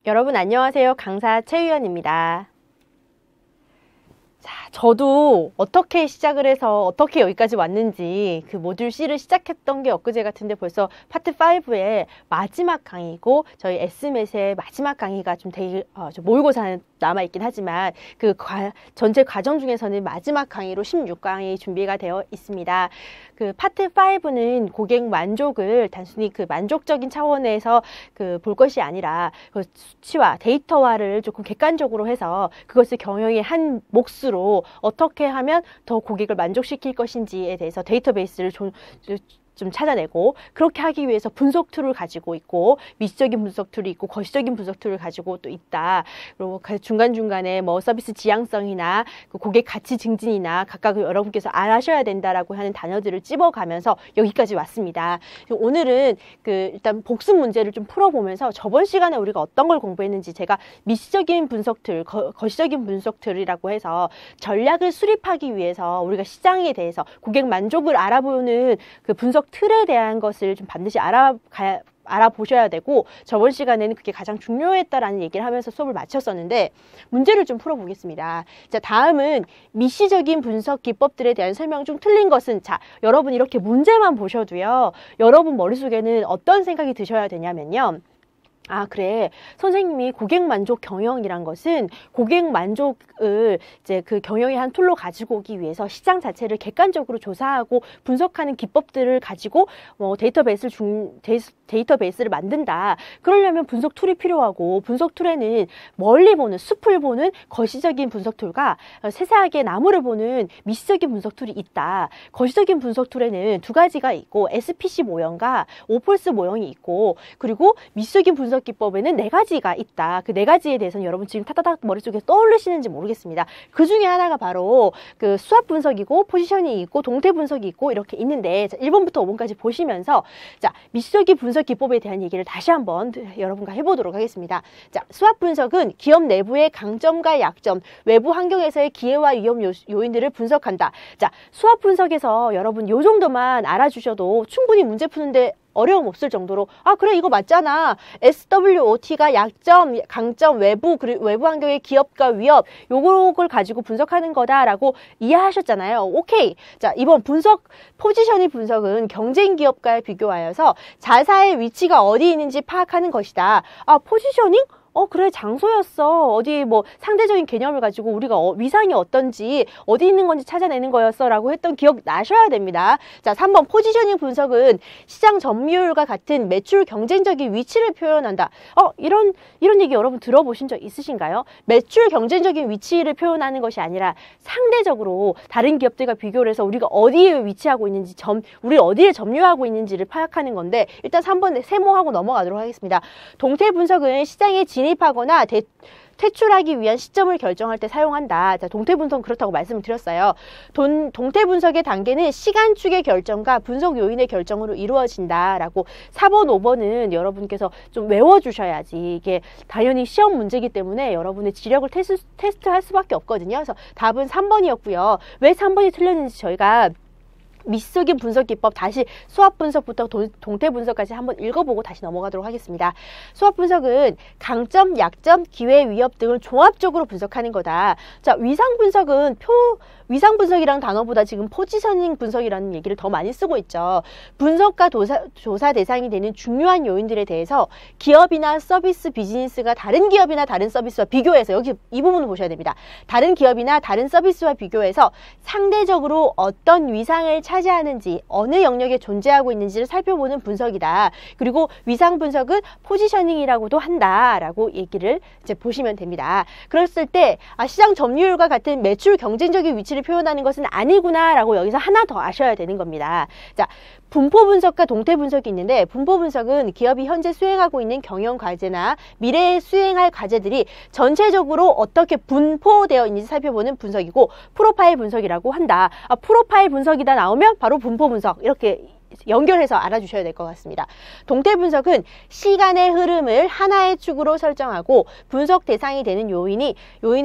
여러분 안녕하세요. 강사 최유연입니다. 자, 저도 어떻게 시작을 해서 어떻게 여기까지 왔는지 그 모듈 C를 시작했던 게 엊그제 같은데 벌써 파트 5의 마지막 강의고 저희 S맷의 마지막 강의가 좀 되게 좀 모의고사 남아있긴 하지만 그 전체 과정 중에서는 마지막 강의로 16강이 준비가 되어 있습니다. 그 파트 5는 고객 만족을 단순히 그 만족적인 차원에서 그 볼 것이 아니라 그 수치화, 데이터화를 조금 객관적으로 해서 그것을 경영의 한 몫으로 어떻게 하면 더 고객을 만족시킬 것인지에 대해서 데이터베이스를 좀 찾아내고, 그렇게 하기 위해서 분석 툴을 가지고 있고, 미시적인 분석 툴이 있고, 거시적인 분석 툴을 가지고 또 있다. 그리고 중간중간에 뭐 서비스 지향성이나 그 고객 가치 증진이나 각각 여러분께서 알아셔야 된다라고 하는 단어들을 찝어가면서 여기까지 왔습니다. 오늘은 그 일단 복습 문제를 좀 풀어보면서 저번 시간에 우리가 어떤 걸 공부했는지 제가 미시적인 분석 툴, 거시적인 분석 툴이라고 해서 전략을 수립하기 위해서 우리가 시장에 대해서 고객 만족을 알아보는 그 분석 틀에 대한 것을 좀 반드시 알아보셔야 되고, 저번 시간에는 그게 가장 중요했다라는 얘기를 하면서 수업을 마쳤었는데 문제를 좀 풀어보겠습니다. 자, 다음은 미시적인 분석 기법들에 대한 설명 중 틀린 것은, 자, 여러분 이렇게 문제만 보셔도요, 여러분 머릿속에는 어떤 생각이 드셔야 되냐면요. 아, 그래. 선생님이 고객 만족 경영이란 것은 고객 만족을 이제 그 경영의 한 툴로 가지고 오기 위해서 시장 자체를 객관적으로 조사하고 분석하는 기법들을 가지고 데이터베이스를 만든다. 그러려면 분석 툴이 필요하고, 분석 툴에는 멀리 보는, 숲을 보는 거시적인 분석 툴과 세세하게 나무를 보는 미시적인 분석 툴이 있다. 거시적인 분석 툴에는 두 가지가 있고, SPC 모형과 오폴스 모형이 있고, 그리고 미시적인 분석 기법에는 네 가지가 있다. 그 네 가지에 대해서는 여러분 지금 타다닥 머릿속에 떠오르시는지 모르겠습니다. 그 중에 하나가 바로 그 수압 분석이고, 포지셔닝이 있고, 동태 분석이 있고, 이렇게 있는데, 자, 1번부터 5번까지 보시면서, 자, 미시적인 분석 기법에 대한 얘기를 다시 한번 여러분과 해보도록 하겠습니다. 자, 수압 분석은 기업 내부의 강점과 약점, 외부 환경에서의 기회와 위험 요인들을 분석한다. 자, 수압 분석에서 여러분 요 정도만 알아주셔도 충분히 문제 푸는데 어려움 없을 정도로, 아, 그래, 이거 맞잖아. SWOT가 약점, 강점, 그리고 외부 환경의 기업과 위협, 요걸 가지고 분석하는 거다라고 이해하셨잖아요. 오케이. 자, 이번 포지셔닝 분석은 경쟁 기업과의 비교하여서 자사의 위치가 어디 있는지 파악하는 것이다. 아, 포지셔닝? 그래, 장소였어. 어디 뭐 상대적인 개념을 가지고 우리가 위상이 어떤지, 어디 있는 건지 찾아내는 거였어 라고 했던 기억 나셔야 됩니다. 자, 3번 포지셔닝 분석은 시장 점유율과 같은 매출 경쟁적인 위치를 표현한다. 이런 얘기 여러분 들어보신 적 있으신가요? 매출 경쟁적인 위치를 표현하는 것이 아니라 상대적으로 다른 기업들과 비교를 해서 우리가 어디에 위치하고 있는지, 우리 어디에 점유하고 있는지를 파악하는 건데, 일단 3번 세모하고 넘어가도록 하겠습니다. 동태 분석은 시장에 진입하거나 퇴출하기 위한 시점을 결정할 때 사용한다. 자, 동태 분석은 그렇다고 말씀을 드렸어요. 동태 분석의 단계는 시간축의 결정과 분석 요인의 결정으로 이루어진다라고. 4번, 5번은 여러분께서 좀 외워주셔야지. 이게 당연히 시험 문제이기 때문에 여러분의 지력을 테스트할 수밖에 없거든요. 그래서 답은 3번이었고요. 왜 3번이 틀렸는지 저희가 미시적인 분석 기법, 다시 수압 분석부터 동태 분석까지 한번 읽어보고 다시 넘어가도록 하겠습니다. 수압 분석은 강점, 약점, 기회, 위협 등을 종합적으로 분석하는 거다. 자, 위상 분석은 위상 분석이라는 단어보다 지금 포지셔닝 분석이라는 얘기를 더 많이 쓰고 있죠. 분석과 조사 대상이 되는 중요한 요인들에 대해서 기업이나 서비스 비즈니스가 다른 기업이나 다른 서비스와 비교해서, 여기 이 부분을 보셔야 됩니다. 다른 기업이나 다른 서비스와 비교해서 상대적으로 어떤 위상을 차지하는지, 어느 영역에 존재하고 있는지를 살펴보는 분석이다. 그리고 위상 분석은 포지셔닝이라고도 한다라고 얘기를 이제 보시면 됩니다. 그랬을 때, 아, 시장 점유율과 같은 매출 경쟁적인 위치를 표현하는 것은 아니구나라고 여기서 하나 더 아셔야 되는 겁니다. 자, 분포 분석과 동태 분석이 있는데, 분포 분석은 기업이 현재 수행하고 있는 경영 과제나 미래에 수행할 과제들이 전체적으로 어떻게 분포되어 있는지 살펴보는 분석이고, 프로파일 분석이라고 한다. 아, 프로파일 분석이다 나오면 바로 분포 분석, 이렇게 연결해서 알아주셔야 될 것 같습니다. 동태 분석은 시간의 흐름을 하나의 축으로 설정하고 분석 대상이 되는 요인의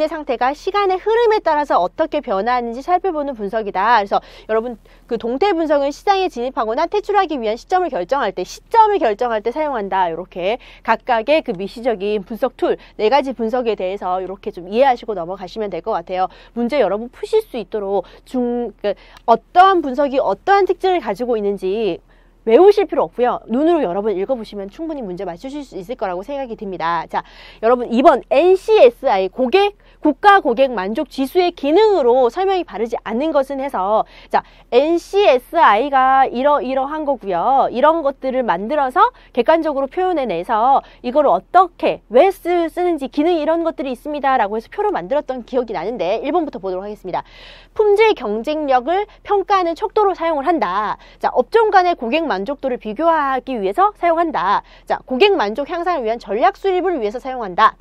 상태가 시간의 흐름에 따라서 어떻게 변화하는지 살펴보는 분석이다. 그래서 여러분 그 동태 분석은 시장에 진입하거나 퇴출하기 위한 시점을 결정할 때 사용한다. 이렇게 각각의 그 미시적인 분석 툴 4가지 분석에 대해서 이렇게 좀 이해하시고 넘어가시면 될 것 같아요. 문제 여러분 푸실 수 있도록 어떠한 분석이 어떠한 특징을 가지고 있는지 외우실 필요 없고요. 눈으로 여러분 읽어보시면 충분히 문제 맞추실 수 있을 거라고 생각이 듭니다. 자, 여러분 2번 NCSI 국가 고객 만족 지수의 기능으로 설명이 바르지 않는 것은 해서 자, NCSI가 이러한 거고요. 이런 것들을 만들어서 객관적으로 표현해내서 이거를 어떻게 왜 쓰는지 기능 이런 것들이 있습니다. 라고 해서 표로 만들었던 기억이 나는데 1번부터 보도록 하겠습니다. 품질 경쟁력을 평가하는 척도로 사용을 한다. 자, 업종 간의 고객 만족도를 비교하기 위해서 사용한다. 자, 고객 만족 향상을 위한 전략 수립을 위해서 사용한다.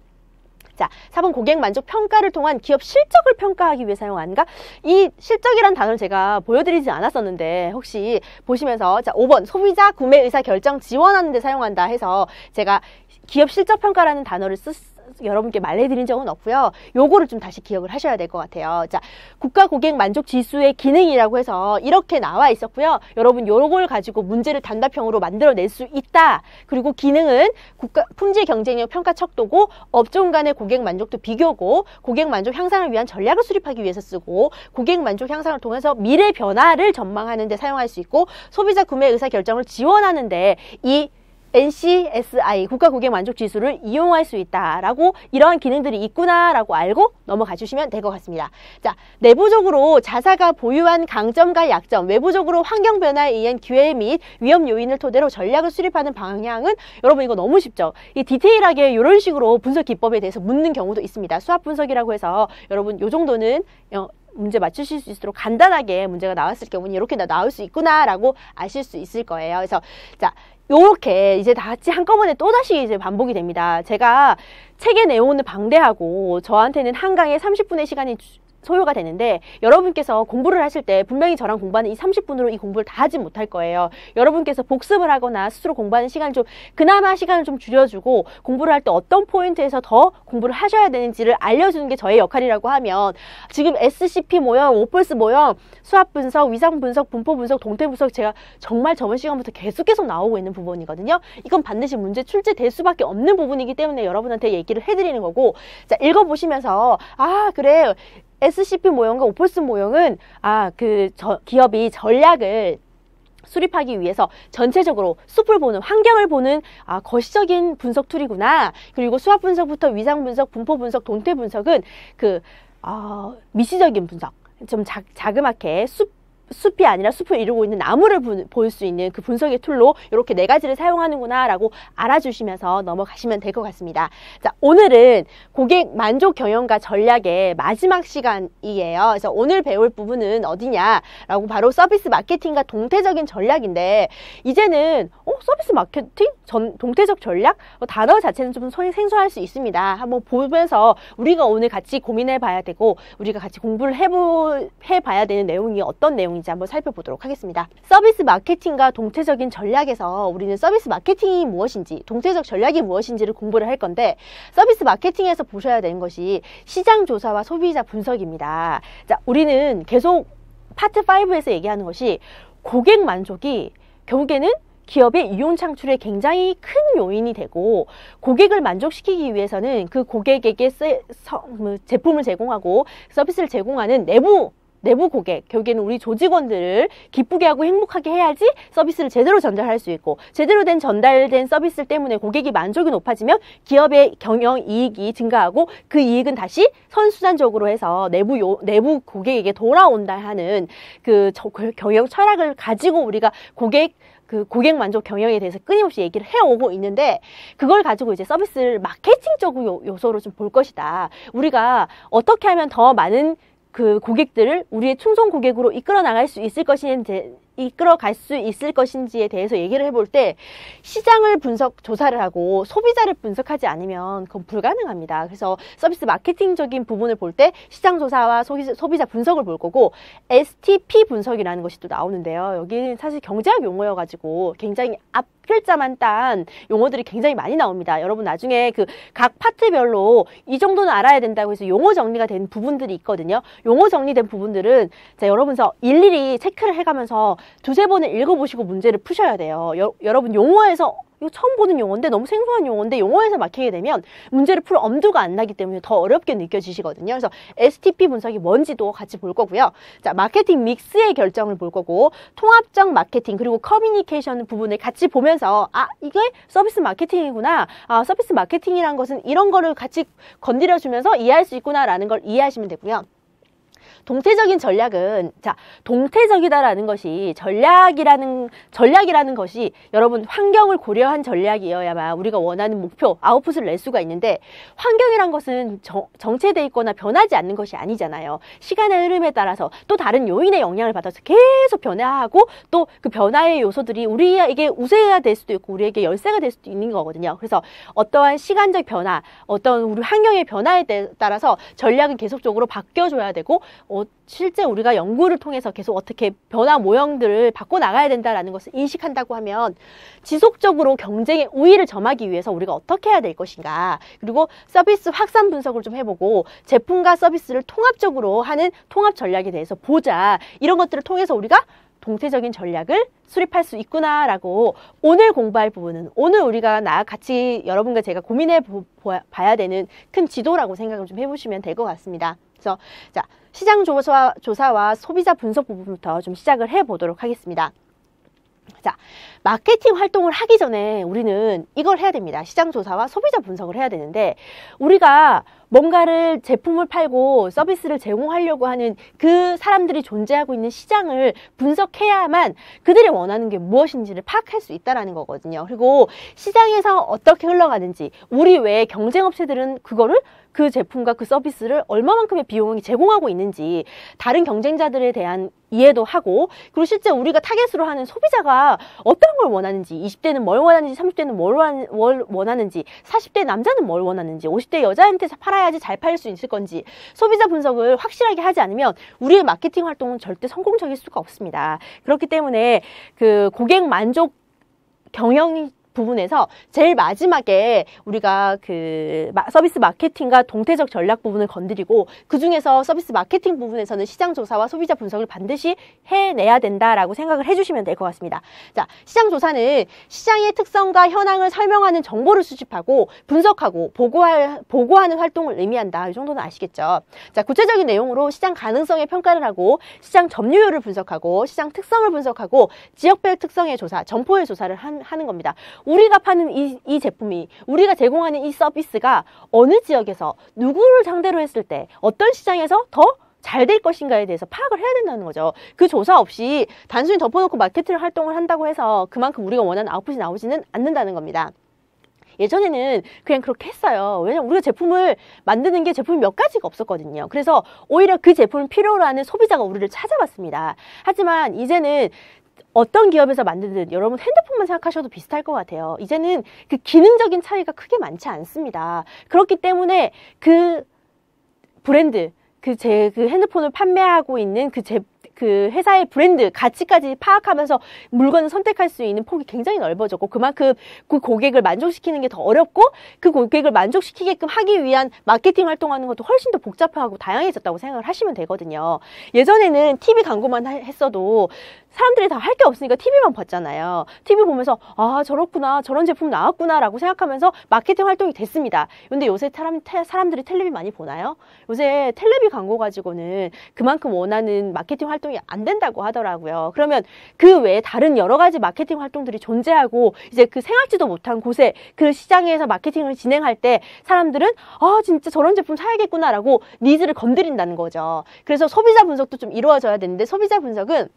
자, 4번 고객 만족 평가를 통한 기업 실적을 평가하기 위해 사용한가? 이 실적이란 단어를 제가 보여드리지 않았었는데 혹시 보시면서 자, 5번 소비자 구매 의사 결정 지원하는 데 사용한다 해서 제가 기업 실적 평가라는 단어를 여러분께 말해드린 적은 없고요. 요거를 좀 다시 기억을 하셔야 될 것 같아요. 자, 국가 고객 만족 지수의 기능이라고 해서 이렇게 나와 있었고요. 여러분 요걸 가지고 문제를 단답형으로 만들어낼 수 있다. 그리고 기능은 품질 경쟁력 평가 척도고 업종 간의 고객 만족도 비교고 고객 만족 향상을 위한 전략을 수립하기 위해서 쓰고 고객 만족 향상을 통해서 미래 변화를 전망하는 데 사용할 수 있고 소비자 구매 의사 결정을 지원하는 데 이 NCSI 국가 고객 만족 지수를 이용할 수 있다라고 이러한 기능들이 있구나라고 알고 넘어가 주시면 될 것 같습니다. 자, 내부적으로 자사가 보유한 강점과 약점, 외부적으로 환경 변화에 의한 기회 및 위험 요인을 토대로 전략을 수립하는 방향은 여러분 이거 너무 쉽죠? 이 디테일하게 이런 식으로 분석 기법에 대해서 묻는 경우도 있습니다. 수학 분석이라고 해서 여러분 요 정도는 문제 맞추실 수 있도록 간단하게 문제가 나왔을 경우는 이렇게 나올 수 있구나라고 아실 수 있을 거예요. 그래서 자, 요렇게 이제 다 같이 한꺼번에 또다시 이제 반복이 됩니다. 제가 책의 내용은 방대하고 저한테는 한강에 30분의 시간이 소요가 되는데 여러분께서 공부를 하실 때 분명히 저랑 공부하는 이 30분으로 이 공부를 다 하지 못할 거예요. 여러분께서 복습을 하거나 스스로 공부하는 시간을 좀 그나마 시간을 좀 줄여주고 공부를 할 때 어떤 포인트에서 더 공부를 하셔야 되는지를 알려주는 게 저의 역할이라고 하면 지금 SCP 모형, 오플스 모형, 수학 분석, 위상 분석, 분포 분석, 동태 분석 제가 정말 저번 시간부터 계속 나오고 있는 부분이거든요. 이건 반드시 문제 출제될 수밖에 없는 부분이기 때문에 여러분한테 얘기를 해드리는 거고 자, 읽어보시면서 아 그래 SCP 모형과 오플스 모형은 기업이 전략을 수립하기 위해서 전체적으로 숲을 보는 환경을 보는 거시적인 분석 툴이구나. 그리고 수학 분석부터 위상 분석, 분포 분석, 동태 분석은 미시적인 분석, 좀 자그맣게 숲이 아니라 숲을 이루고 있는 나무를 볼 수 있는 그 분석의 툴로 이렇게 4가지를 사용하는구나 라고 알아주시면서 넘어가시면 될 것 같습니다. 자, 오늘은 고객 만족 경영과 전략의 마지막 시간이에요. 그래서 오늘 배울 부분은 어디냐 라고 바로 서비스 마케팅과 동태적인 전략인데 이제는 서비스 마케팅? 동태적 전략? 단어 자체는 좀 생소할 수 있습니다. 한번 보면서 우리가 오늘 같이 고민해 봐야 되고 우리가 같이 공부를 해봐야 되는 내용이 어떤 내용인지 한번 살펴보도록 하겠습니다. 서비스 마케팅과 동태적인 전략에서 우리는 서비스 마케팅이 무엇인지 동태적 전략이 무엇인지를 공부를 할 건데 서비스 마케팅에서 보셔야 되는 것이 시장 조사와 소비자 분석입니다. 자, 우리는 계속 파트 5에서 얘기하는 것이 고객 만족이 결국에는 기업의 이용 창출에 굉장히 큰 요인이 되고 고객을 만족시키기 위해서는 그 고객에게 제품을 제공하고 서비스를 제공하는 내부 고객, 결국에는 우리 조직원들을 기쁘게 하고 행복하게 해야지 서비스를 제대로 전달할 수 있고 제대로 전달된 서비스 때문에 고객이 만족이 높아지면 기업의 경영 이익이 증가하고 그 이익은 다시 선순환적으로 해서 내부 고객에게 돌아온다 하는 그 경영 철학을 가지고 우리가 고객 만족 경영에 대해서 끊임없이 얘기를 해오고 있는데 그걸 가지고 이제 서비스를 마케팅적 요소로 좀 볼 것이다. 우리가 어떻게 하면 더 많은 그 고객들을 우리의 충성 고객으로 이끌어 나갈 수 있을 것인지에 이끌어갈 수 있을 것인지에 대해서 얘기를 해볼 때 시장을 조사를 하고 소비자를 분석하지 않으면 그건 불가능합니다. 그래서 서비스 마케팅적인 부분을 볼 때 시장 조사와 소비자 분석을 볼 거고 STP 분석이라는 것이 또 나오는데요. 여기는 사실 경제학 용어여가지고 굉장히 앞 글자만 딴 용어들이 굉장히 많이 나옵니다. 여러분 나중에 그 각 파트별로 이 정도는 알아야 된다고 해서 용어 정리가 된 부분들이 있거든요. 용어 정리된 부분들은 자, 여러분서 일일이 체크를 해가면서 두세 번을 읽어보시고 문제를 푸셔야 돼요. 여러분 용어에서 이거 처음 보는 용어인데 너무 생소한 용어인데 용어에서 막히게 되면 문제를 풀 엄두가 안 나기 때문에 더 어렵게 느껴지시거든요. 그래서 STP 분석이 뭔지도 같이 볼 거고요. 자, 마케팅 믹스의 결정을 볼 거고 통합적 마케팅 그리고 커뮤니케이션 부분을 같이 보면서 아, 이게 서비스 마케팅이구나. 아, 서비스 마케팅이란 것은 이런 거를 같이 건드려주면서 이해할 수 있구나라는 걸 이해하시면 되고요. 동태적인 전략은 자 동태적이다라는 것이 전략이라는 것이 여러분 환경을 고려한 전략이어야만 우리가 원하는 목표 아웃풋을 낼 수가 있는데 환경이란 것은 정체돼 있거나 변하지 않는 것이 아니잖아요. 시간의 흐름에 따라서 또 다른 요인의 영향을 받아서 계속 변화하고 또 그 변화의 요소들이 우리에게 우세가 될 수도 있고 우리에게 열세가 될 수도 있는 거거든요. 그래서 어떠한 시간적 변화 어떤 우리 환경의 변화에 따라서 전략은 계속적으로 바뀌어줘야 되고 실제 우리가 연구를 통해서 계속 어떻게 변화 모형들을 바꿔나가야 된다는 것을 인식한다고 하면 지속적으로 경쟁의 우위를 점하기 위해서 우리가 어떻게 해야 될 것인가 그리고 서비스 확산 분석을 좀 해보고 제품과 서비스를 통합적으로 하는 통합 전략에 대해서 보자. 이런 것들을 통해서 우리가 동태적인 전략을 수립할 수 있구나라고 오늘 공부할 부분은 오늘 우리가 같이 여러분과 제가 고민해 봐야 되는 큰 지도라고 생각을 좀 해보시면 될 것 같습니다. 그래서 자 시장 조사와 소비자 분석 부분부터 좀 시작을 해보도록 하겠습니다. 자, 마케팅 활동을 하기 전에 우리는 이걸 해야 됩니다. 시장 조사와 소비자 분석을 해야 되는데 우리가 뭔가를 제품을 팔고 서비스를 제공하려고 하는 그 사람들이 존재하고 있는 시장을 분석해야만 그들이 원하는 게 무엇인지를 파악할 수 있다는 거거든요. 그리고 시장에서 어떻게 흘러가는지 우리 외에 경쟁업체들은 그거를 그 제품과 그 서비스를 얼마만큼의 비용이 제공하고 있는지 다른 경쟁자들에 대한 이해도 하고 그리고 실제 우리가 타겟으로 하는 소비자가 어떤 걸 원하는지 20대는 뭘 원하는지 30대는 뭘 원하는지 40대 남자는 뭘 원하는지 50대 여자한테 팔아야지 잘 팔릴 수 있을 건지 소비자 분석을 확실하게 하지 않으면 우리의 마케팅 활동은 절대 성공적일 수가 없습니다. 그렇기 때문에 그 고객 만족 경영 부분에서 제일 마지막에 우리가 그 서비스 마케팅과 동태적 전략 부분을 건드리고 그 중에서 서비스 마케팅 부분에서는 시장 조사와 소비자 분석을 반드시 해내야 된다라고 생각을 해주시면 될 것 같습니다. 자, 시장 조사는 시장의 특성과 현황을 설명하는 정보를 수집하고 분석하고 보고하는 활동을 의미한다. 이 정도는 아시겠죠? 자, 구체적인 내용으로 시장 가능성의 평가를 하고 시장 점유율을 분석하고 시장 특성을 분석하고 지역별 특성의 조사, 점포의 조사를 하는 겁니다. 우리가 파는 이 제품이 우리가 제공하는 이 서비스가 어느 지역에서 누구를 상대로 했을 때 어떤 시장에서 더 잘 될 것인가에 대해서 파악을 해야 된다는 거죠. 그 조사 없이 단순히 덮어놓고 마케팅 활동을 한다고 해서 그만큼 우리가 원하는 아웃풋이 나오지는 않는다는 겁니다. 예전에는 그냥 그렇게 했어요. 왜냐면 우리가 제품을 만드는 게 제품이 몇 가지가 없었거든요. 그래서 오히려 그 제품을 필요로 하는 소비자가 우리를 찾아왔습니다. 하지만 이제는 어떤 기업에서 만드든 여러분 핸드폰만 생각하셔도 비슷할 것 같아요. 이제는 그 기능적인 차이가 크게 많지 않습니다. 그렇기 때문에 그 브랜드, 그 핸드폰을 판매하고 있는 그 회사의 브랜드 가치까지 파악하면서 물건을 선택할 수 있는 폭이 굉장히 넓어졌고 그만큼 그 고객을 만족시키는 게 더 어렵고 그 고객을 만족시키게끔 하기 위한 마케팅 활동하는 것도 훨씬 더 복잡하고 다양해졌다고 생각을 하시면 되거든요. 예전에는 TV 광고만 했어도 사람들이 다 할 게 없으니까 TV만 봤잖아요. TV 보면서 아 저렇구나 저런 제품 나왔구나 라고 생각하면서 마케팅 활동이 됐습니다. 근데 요새 사람들이 텔레비 많이 보나요? 요새 텔레비 광고 가지고는 그만큼 원하는 마케팅 활동이 안 된다고 하더라고요. 그러면 그 외에 다른 여러 가지 마케팅 활동들이 존재하고 이제 그 생각지도 못한 곳에 그 시장에서 마케팅을 진행할 때 사람들은 아 진짜 저런 제품 사야겠구나 라고 니즈를 건드린다는 거죠. 그래서 소비자 분석도 좀 이루어져야 되는데 소비자 분석은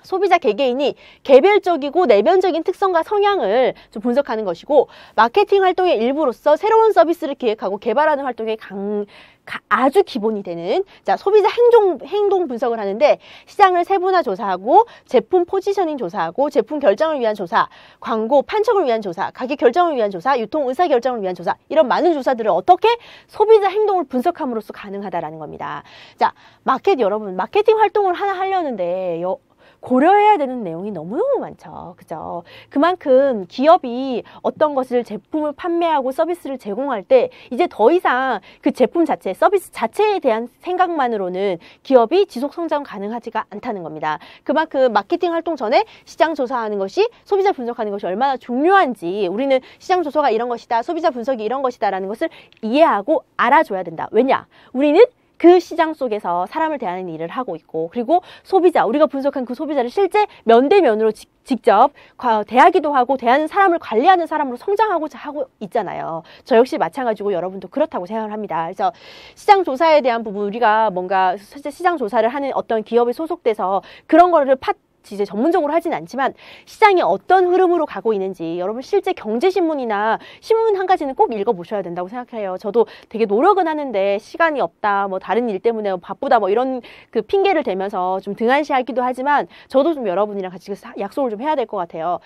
소비자 개개인이 개별적이고 내면적인 특성과 성향을 좀 분석하는 것이고 마케팅 활동의 일부로서 새로운 서비스를 기획하고 개발하는 활동에 아주 기본이 되는 자 소비자 행동 분석을 하는데 시장을 세분화 조사하고 제품 포지셔닝 조사하고 제품 결정을 위한 조사, 광고 판촉을 위한 조사, 가격 결정을 위한 조사, 유통 의사 결정을 위한 조사 이런 많은 조사들을 어떻게 소비자 행동을 분석함으로써 가능하다라는 겁니다. 자 여러분 마케팅 활동을 하나 하려는데 고려해야 되는 내용이 너무너무 많죠. 그죠? 그만큼 기업이 어떤 것을 제품을 판매하고 서비스를 제공할 때 이제 더 이상 그 제품 자체, 서비스 자체에 대한 생각만으로는 기업이 지속 성장 가능하지가 않다는 겁니다. 그만큼 마케팅 활동 전에 시장 조사하는 것이 소비자 분석하는 것이 얼마나 중요한지 우리는 시장 조사가 이런 것이다, 소비자 분석이 이런 것이다 라는 것을 이해하고 알아줘야 된다. 왜냐? 우리는 그 시장 속에서 사람을 대하는 일을 하고 있고 그리고 소비자, 우리가 분석한 그 소비자를 실제 면대면으로 직접 대하기도 하고 대하는 사람을 관리하는 사람으로 성장하고자 하고 있잖아요. 저 역시 마찬가지고 여러분도 그렇다고 생각을 합니다. 그래서 시장 조사에 대한 부분 우리가 뭔가 시장 조사를 하는 어떤 기업에 소속돼서 그런 거를 이제 전문적으로 하진 않지만 시장이 어떤 흐름으로 가고 있는지 여러분 실제 경제신문이나 신문 한 가지는 꼭 읽어보셔야 된다고 생각해요. 저도 되게 노력은 하는데 시간이 없다, 뭐 다른 일 때문에 바쁘다, 뭐 이런 그 핑계를 대면서 좀 등한시하기도 하지만 저도 좀 여러분이랑 같이 약속을 좀 해야 될 것 같아요.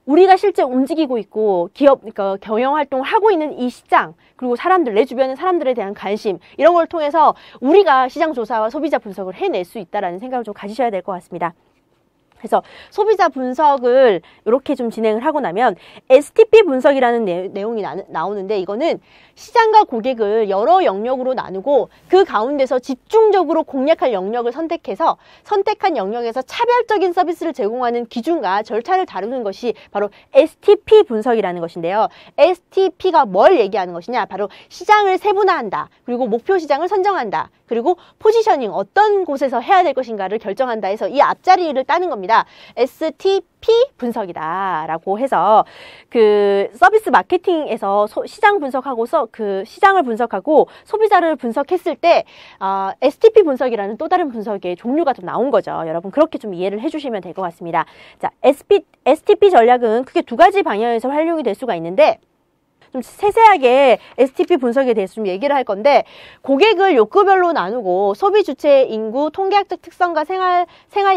우리가 실제 움직이고 있고 그러니까 경영 활동을 하고 있는 이 시장 그리고 내 주변의 사람들에 대한 관심 이런 걸 통해서 우리가 시장 조사와 소비자 분석을 해낼 수 있다라는 생각을 좀 가지셔야 될 것 같습니다. 그래서 소비자 분석을 이렇게 좀 진행을 하고 나면 STP 분석이라는 내용이 나오는데 이거는 시장과 고객을 여러 영역으로 나누고 그 가운데서 집중적으로 공략할 영역을 선택해서 선택한 영역에서 차별적인 서비스를 제공하는 기준과 절차를 다루는 것이 바로 STP 분석이라는 것인데요. STP가 뭘 얘기하는 것이냐? 바로 시장을 세분화한다. 그리고 목표 시장을 선정한다. 그리고 포지셔닝 어떤 곳에서 해야 될 것인가를 결정한다 해서 이 앞자리를 따는 겁니다. STP 분석이다 라고 해서 그 서비스 마케팅에서 시장 분석하고서 그 시장을 분석하고 소비자를 분석했을 때 STP 분석이라는 또 다른 분석의 종류가 좀 나온 거죠. 여러분 그렇게 좀 이해를 해주시면 될 것 같습니다. 자, STP 전략은 크게 두 가지 방향에서 활용이 될 수가 있는데 좀 세세하게 STP 분석에 대해서 좀 얘기를 할 건데 고객을 욕구별로 나누고 소비 주체 인구, 통계학적 특성과 생활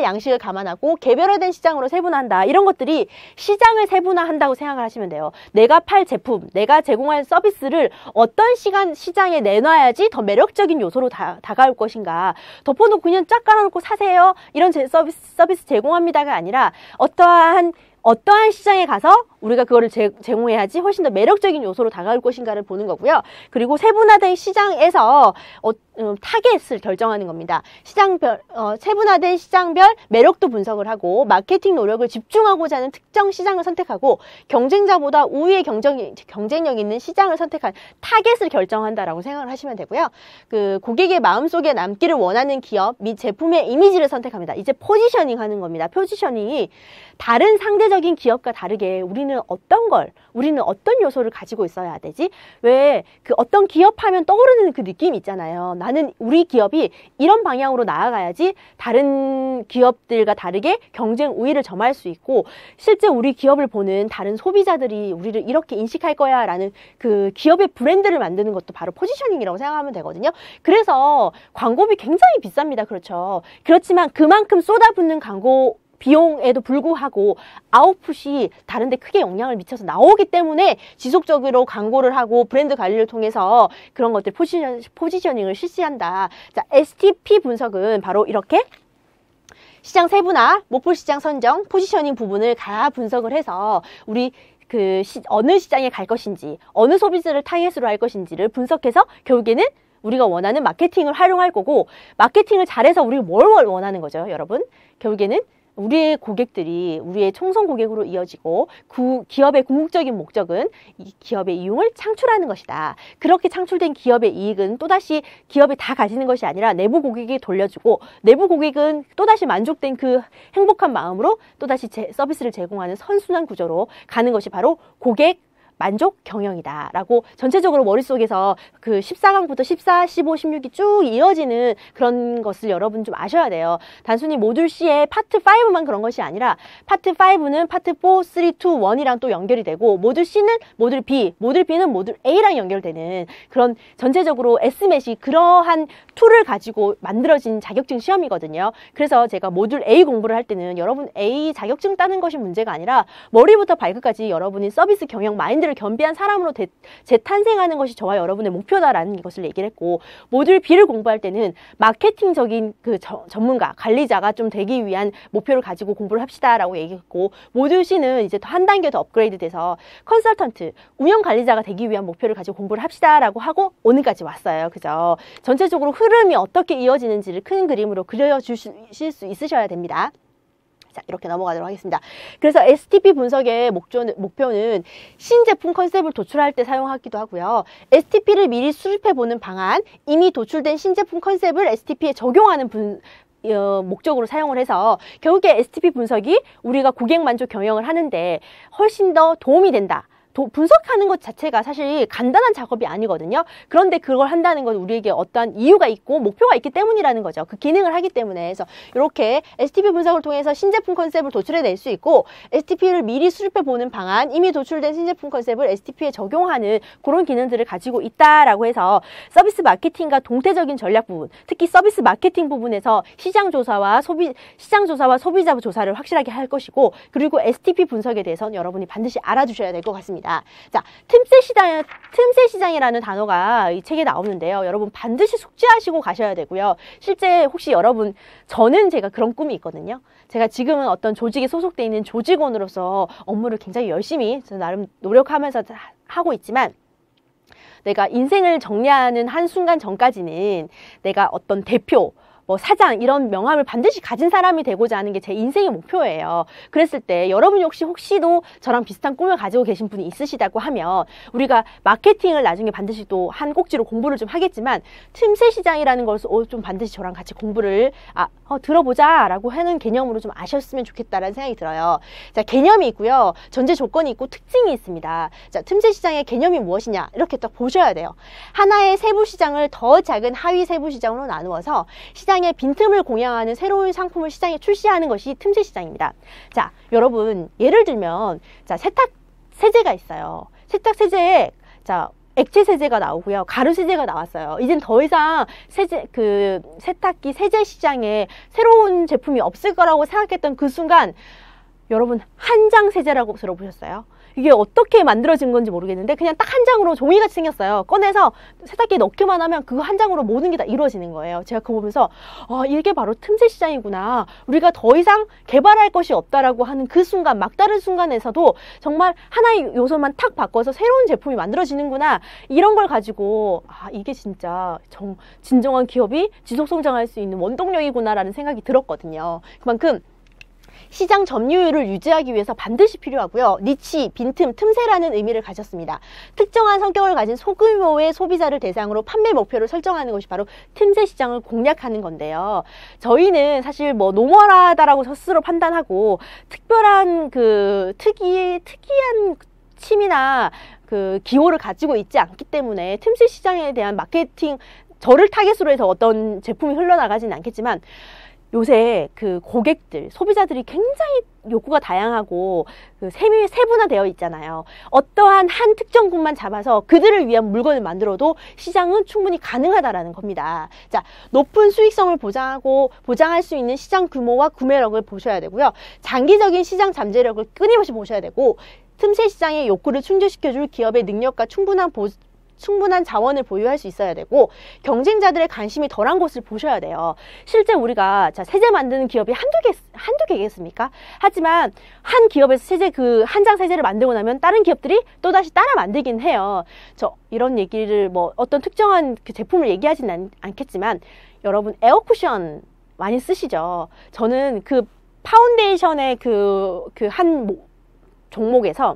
양식을 감안하고 개별화된 시장으로 세분화한다. 이런 것들이 시장을 세분화한다고 생각을 하시면 돼요. 내가 팔 제품, 내가 제공할 서비스를 어떤 시장에 내놔야지 더 매력적인 요소로 다가올 것인가. 덮어놓고 그냥 쫙 깔아놓고 사세요. 이런 서비스 제공합니다가 아니라 어떠한 시장에 가서 우리가 그거를 제공해야지 훨씬 더 매력적인 요소로 다가올 것인가를 보는 거고요. 그리고 세분화된 시장에서 타겟을 결정하는 겁니다. 세분화된 시장별 매력도 분석을 하고 마케팅 노력을 집중하고자 하는 특정 시장을 선택하고 경쟁자보다 우위의 경쟁력 있는 시장을 선택한 타겟을 결정한다라고 생각을 하시면 되고요. 그 고객의 마음속에 남기를 원하는 기업 및 제품의 이미지를 선택합니다. 이제 포지셔닝 하는 겁니다. 포지셔닝이 다른 상대적인 기업과 다르게 우리는 어떤 요소를 가지고 있어야 되지? 왜 그 어떤 기업 하면 떠오르는 그 느낌이 있잖아요. 나는 우리 기업이 이런 방향으로 나아가야지 다른 기업들과 다르게 경쟁 우위를 점할 수 있고 실제 우리 기업을 보는 다른 소비자들이 우리를 이렇게 인식할 거야 라는 그 기업의 브랜드를 만드는 것도 바로 포지셔닝이라고 생각하면 되거든요. 그래서 광고비 굉장히 비쌉니다. 그렇죠. 그렇지만 그만큼 쏟아붓는 광고 비용에도 불구하고 아웃풋이 다른데 크게 영향을 미쳐서 나오기 때문에 지속적으로 광고를 하고 브랜드 관리를 통해서 그런 것들 포지셔닝을 실시한다. 자, STP 분석은 바로 이렇게 시장 세분화, 목표 시장 선정, 포지셔닝 부분을 다 분석을 해서 우리 어느 시장에 갈 것인지, 어느 소비자를 타겟으로 할 것인지를 분석해서 결국에는 우리가 원하는 마케팅을 활용할 거고 마케팅을 잘해서 우리가 뭘 원하는 거죠, 여러분? 결국에는 우리의 고객들이 우리의 총선 고객으로 이어지고 기업의 궁극적인 목적은 이 기업의 이용을 창출하는 것이다. 그렇게 창출된 기업의 이익은 또다시 기업이 다 가지는 것이 아니라 내부 고객이 돌려주고 내부 고객은 또다시 만족된 그 행복한 마음으로 또다시 서비스를 제공하는 선순환 구조로 가는 것이 바로 고객 만족 경영이다 라고 전체적으로 머릿속에서 그 14강부터 14, 15, 16이 쭉 이어지는 그런 것을 여러분 좀 아셔야 돼요. 단순히 모듈 C의 파트 5만 그런 것이 아니라 파트 5는 파트 4, 3, 2, 1이랑 또 연결이 되고 모듈 C는 모듈 B, 모듈 B는 모듈 A랑 연결되는 그런 전체적으로 SMAT이 그러한 툴을 가지고 만들어진 자격증 시험이거든요. 그래서 제가 모듈 A 공부를 할 때는 여러분 A 자격증 따는 것이 문제가 아니라 머리부터 발끝까지 여러분이 서비스 경영 마인드를 겸비한 사람으로 재탄생하는 것이 저와 여러분의 목표다라는 것을 얘기를 했고, 모듈 B를 공부할 때는 마케팅적인 그 전문가, 관리자가 좀 되기 위한 목표를 가지고 공부를 합시다라고 얘기했고, 모듈 C는 이제 한 단계 더 업그레이드 돼서 컨설턴트, 운영 관리자가 되기 위한 목표를 가지고 공부를 합시다라고 하고 오늘까지 왔어요. 그죠? 전체적으로 흐름이 어떻게 이어지는지를 큰 그림으로 그려주실 수 있으셔야 됩니다. 자, 이렇게 넘어가도록 하겠습니다. 그래서 STP 분석의 목표는 신제품 컨셉을 도출할 때 사용하기도 하고요. STP를 미리 수립해보는 방안, 이미 도출된 신제품 컨셉을 STP에 적용하는 목적으로 사용을 해서 결국에 STP 분석이 우리가 고객 만족 경영을 하는데 훨씬 더 도움이 된다. 분석하는 것 자체가 사실 간단한 작업이 아니거든요. 그런데 그걸 한다는 건 우리에게 어떠한 이유가 있고 목표가 있기 때문이라는 거죠. 그 기능을 하기 때문에. 그래서 이렇게 STP 분석을 통해서 신제품 컨셉을 도출해낼 수 있고, STP를 미리 수립해보는 방안, 이미 도출된 신제품 컨셉을 STP에 적용하는 그런 기능들을 가지고 있다라고 해서 서비스 마케팅과 동태적인 전략 부분, 특히 서비스 마케팅 부분에서 시장 조사와 소비자 조사를 확실하게 할 것이고, 그리고 STP 분석에 대해서는 여러분이 반드시 알아두셔야 될 것 같습니다. 자, 틈새 시장이라는 단어가 이 책에 나오는데요. 여러분 반드시 숙지하시고 가셔야 되고요. 실제 혹시 여러분, 저는 제가 그런 꿈이 있거든요. 제가 지금은 어떤 조직에 소속되어 있는 조직원으로서 업무를 굉장히 열심히 나름 노력하면서 하고 있지만, 내가 인생을 정리하는 한순간 전까지는 내가 어떤 대표, 사장 이런 명함을 반드시 가진 사람이 되고자 하는 게 제 인생의 목표예요. 그랬을 때 여러분 혹시도 저랑 비슷한 꿈을 가지고 계신 분이 있으시다고 하면, 우리가 마케팅을 나중에 반드시 또 한 꼭지로 공부를 좀 하겠지만 틈새 시장이라는 것을 좀 반드시 저랑 같이 공부를 들어보자 라고 하는 개념으로 좀 아셨으면 좋겠다라는 생각이 들어요. 자, 개념이 있고요. 전제 조건이 있고 특징이 있습니다. 자, 틈새 시장의 개념이 무엇이냐 이렇게 딱 보셔야 돼요. 하나의 세부 시장을 더 작은 하위 세부 시장으로 나누어서 시장의 빈틈을 공양하는 새로운 상품을 시장에 출시하는 것이 틈새 시장입니다. 자, 여러분 예를 들면 세탁 세제가 있어요. 세탁 세제에 액체 세제가 나오고요. 가루 세제가 나왔어요. 이젠 더 이상 세탁기 세제 시장에 새로운 제품이 없을 거라고 생각했던 그 순간, 여러분 한장 세제라고 들어보셨어요? 이게 어떻게 만들어진 건지 모르겠는데 그냥 딱 한 장으로 종이같이 생겼어요. 꺼내서 세탁기에 넣기만 하면 그 한 장으로 모든 게 다 이루어지는 거예요. 제가 그거 보면서 이게 바로 틈새 시장이구나. 우리가 더 이상 개발할 것이 없다라고 하는 그 순간, 막다른 순간에서도 정말 하나의 요소만 탁 바꿔서 새로운 제품이 만들어지는구나. 이런 걸 가지고 이게 진짜 진정한 기업이 지속 성장할 수 있는 원동력이구나라는 생각이 들었거든요. 그만큼 시장 점유율을 유지하기 위해서 반드시 필요하고요. 니치, 빈틈, 틈새라는 의미를 가졌습니다. 특정한 성격을 가진 소규모의 소비자를 대상으로 판매 목표를 설정하는 것이 바로 틈새 시장을 공략하는 건데요. 저희는 사실 노멀하다라고 스스로 판단하고 특별한 특이한 취미나 기호를 가지고 있지 않기 때문에 틈새 시장에 대한 마케팅, 저를 타겟으로 해서 어떤 제품이 흘러나가지는 않겠지만, 요새 고객들, 소비자들이 굉장히 욕구가 다양하고 세분화되어 있잖아요. 어떠한 한 특정군만 잡아서 그들을 위한 물건을 만들어도 시장은 충분히 가능하다라는 겁니다. 자, 높은 수익성을 보장할 수 있는 시장 규모와 구매력을 보셔야 되고요. 장기적인 시장 잠재력을 끊임없이 보셔야 되고, 틈새 시장의 욕구를 충족시켜줄 기업의 능력과 충분한 자원을 보유할 수 있어야 되고, 경쟁자들의 관심이 덜한 곳을 보셔야 돼요. 실제 우리가 세제 만드는 기업이 한두 개겠습니까? 하지만 한 기업에서 한 장 세제를 만들고 나면 다른 기업들이 또다시 따라 만들긴 해요. 이런 얘기를 어떤 특정한 제품을 얘기하지는 않겠지만, 여러분 에어쿠션 많이 쓰시죠? 저는 파운데이션의 한 종목에서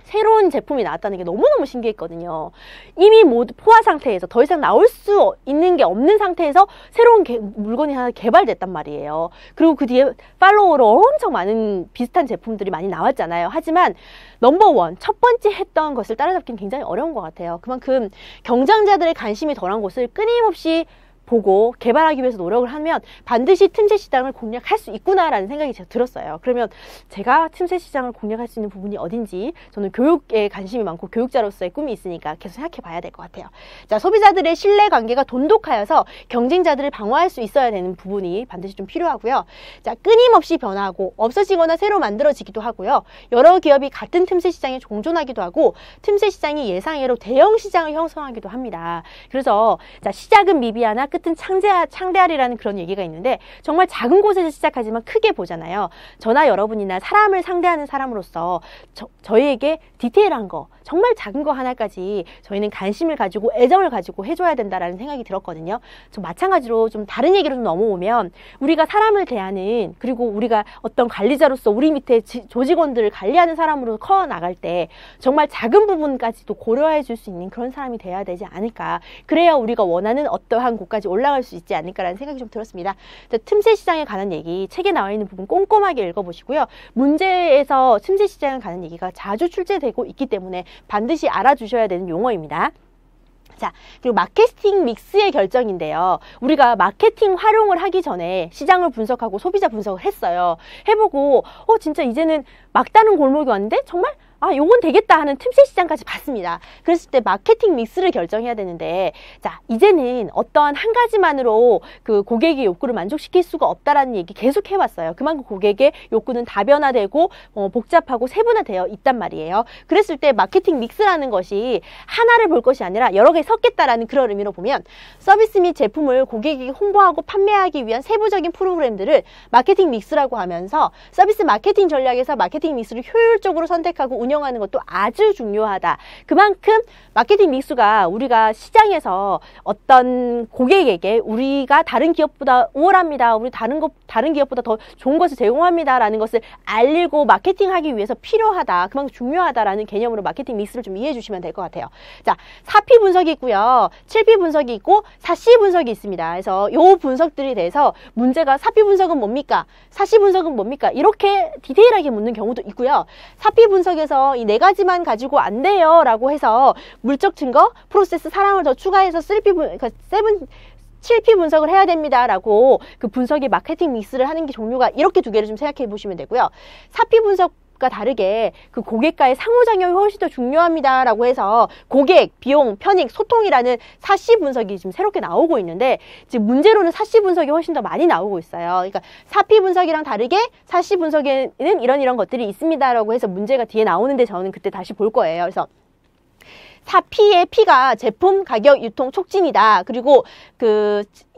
새로운 제품이 나왔다는 게 너무너무 신기했거든요. 이미 모두 포화 상태에서 더 이상 나올 수 있는 게 없는 상태에서 새로운 물건이 하나 개발됐단 말이에요. 그리고 그 뒤에 팔로워로 엄청 많은 비슷한 제품들이 많이 나왔잖아요. 하지만 넘버원, 첫 번째 했던 것을 따라잡기는 굉장히 어려운 것 같아요. 그만큼 경쟁자들의 관심이 덜한 곳을 끊임없이 보고 개발하기 위해서 노력을 하면 반드시 틈새 시장을 공략할 수 있구나라는 생각이 제가 들었어요. 그러면 제가 틈새 시장을 공략할 수 있는 부분이 어딘지, 저는 교육에 관심이 많고 교육자로서의 꿈이 있으니까 계속 생각해 봐야 될 것 같아요. 자, 소비자들의 신뢰 관계가 돈독하여서 경쟁자들을 방어할 수 있어야 되는 부분이 반드시 좀 필요하고요. 자, 끊임없이 변화하고 없어지거나 새로 만들어지기도 하고요. 여러 기업이 같은 틈새 시장에 공존하기도 하고 틈새 시장이 예상외로 대형 시장을 형성하기도 합니다. 그래서 자, 시작은 미비하나 끝은 창대하리라는 그런 얘기가 있는데, 정말 작은 곳에서 시작하지만 크게 보잖아요. 저나 여러분이나 사람을 상대하는 사람으로서 저희에게 디테일한 거, 정말 작은 거 하나까지 저희는 관심을 가지고 애정을 가지고 해줘야 된다라는 생각이 들었거든요. 좀 마찬가지로 좀 다른 얘기로 좀 넘어오면, 우리가 사람을 대하는, 그리고 우리가 어떤 관리자로서 우리 밑에 조직원들을 관리하는 사람으로 커 나갈 때 정말 작은 부분까지도 고려해 줄 수 있는 그런 사람이 돼야 되지 않을까. 그래야 우리가 원하는 어떠한 곳까지 올라갈 수 있지 않을까라는 생각이 좀 들었습니다. 틈새 시장에 관한 얘기, 책에 나와 있는 부분 꼼꼼하게 읽어보시고요. 문제에서 틈새 시장에 관한 얘기가 자주 출제되고 있기 때문에 반드시 알아주셔야 되는 용어입니다. 자, 그리고 마케팅 믹스의 결정인데요. 우리가 마케팅 활용을 하기 전에 시장을 분석하고 소비자 분석을 했어요. 해보고 진짜 이제는 막다른 골목이 왔는데 정말 요건 되겠다 하는 틈새 시장까지 봤습니다. 그랬을 때 마케팅 믹스를 결정해야 되는데, 자, 이제는 어떠한 한 가지만으로 그 고객의 욕구를 만족시킬 수가 없다라는 얘기 계속 해왔어요. 그만큼 고객의 욕구는 다변화되고 복잡하고 세분화되어 있단 말이에요. 그랬을 때 마케팅 믹스라는 것이 하나를 볼 것이 아니라 여러 개 섞겠다라는 그런 의미로 보면, 서비스 및 제품을 고객에게 홍보하고 판매하기 위한 세부적인 프로그램들을 마케팅 믹스라고 하면서, 서비스 마케팅 전략에서 마케팅 믹스를 효율적으로 선택하고 운영하는 것도 아주 중요하다. 그만큼 마케팅 믹스가 우리가 시장에서 어떤 고객에게 우리가 다른 기업보다 우월합니다, 우리 다른 기업보다 더 좋은 것을 제공합니다 라는 것을 알리고 마케팅하기 위해서 필요하다, 그만큼 중요하다라는 개념으로 마케팅 믹스를 좀 이해해 주시면 될 것 같아요. 자, 4P 분석이 있고요, 7P 분석이 있고 4C 분석이 있습니다. 그래서 이 분석들에 대해서 문제가 4P 분석은 뭡니까? 4C 분석은 뭡니까? 이렇게 디테일하게 묻는 경우도 있고요. 4P 분석에서 이 네 가지만 가지고 안 돼요 라고 해서 물적 증거, 프로세스, 사람을 더 추가해서 7P 분석을 해야 됩니다 라고 그 분석의 마케팅 믹스를 하는 게 종류가 이렇게 두 개를 좀 생각해 보시면 되고요. 4P 분석과 다르게 그 고객과의 상호작용이 훨씬 더 중요합니다 라고 해서 고객, 비용, 편익, 소통이라는 4C 분석이 지금 새롭게 나오고 있는데, 지금 문제로는 4C 분석이 훨씬 더 많이 나오고 있어요. 그러니까 4P 분석이랑 다르게 4C 분석에는 이런 것들이 있습니다 라고 해서 문제가 뒤에 나오는데, 저는 그때 다시 볼 거예요. 그래서 4P의 P가 제품, 가격, 유통, 촉진이다. 그리고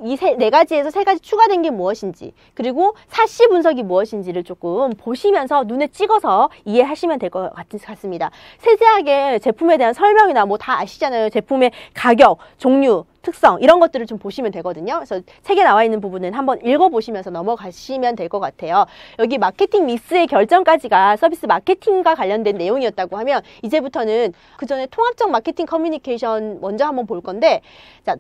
이 네 가지에서 세 가지 추가된 게 무엇인지, 그리고 4C 분석이 무엇인지를 조금 보시면서 눈에 찍어서 이해하시면 될 것 같습니다. 세세하게 제품에 대한 설명이나 뭐 다 아시잖아요. 제품의 가격, 종류, 특성, 이런 것들을 좀 보시면 되거든요. 그래서 책에 나와 있는 부분은 한번 읽어보시면서 넘어가시면 될 것 같아요. 여기 마케팅 믹스의 결정까지가 서비스 마케팅과 관련된 내용이었다고 하면, 이제부터는 그 전에 통합적 마케팅 커뮤니케이션 먼저 한번 볼 건데, 자,